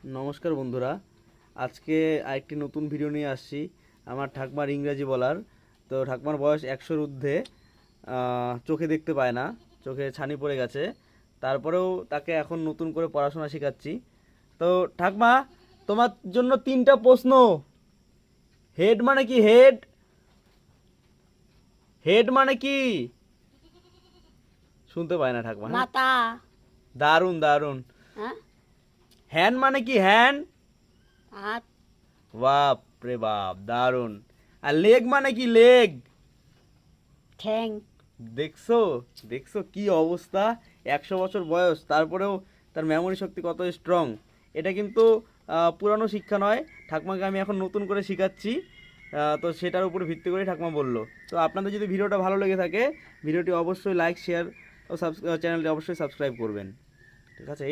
নমস্কার বন্ধুরা, আজকে আরেকটি নতুন ভিডিও নিয়ে আসছি। আমার ঠাকমার ইংরাজি বলার। তো ঠাকমার বয়স 100-র ঊর্ধ্বে, চোখে দেখতে পায় না, চোখে ছানি পড়ে গেছে। তারপরেও তাকে এখন নতুন করে পড়াশোনা শেখাচ্ছি। তো ঠাকমা, তোমার জন্য 3টা প্রশ্ন। হেড মানে কি? হেড হেড মানে কি? শুনতে পায় না ঠাকমা। হ্যাঁ, মাথা। দারুণ দারুণ। হ্যাঁ, হ্যান্ড মানে কি? হ্যান্ড। হাত। বাপ রে বাপ, দারুণ। আর লেগ মানে কি? লেগ। ঠ্যাং। দেখছো দেখছো কি অবস্থা! 100 বছর বয়স, তারপরেও তার মেমোরি শক্তি কত স্ট্রং! এটা কিন্তু পুরানো শিক্ষা নয়, ঠাকমাকে আমি এখন নতুন করে শেখাচ্ছি। তো সেটার উপরে ভিত্তি করে ঠাকমা বললো। তো আপনাদের যদি ভিডিওটা ভালো লেগে থাকে, ভিডিওটি অবশ্যই লাইক, শেয়ার ও চ্যানেলটি অবশ্যই সাবস্ক্রাইব করবেন। ঠিক আছে।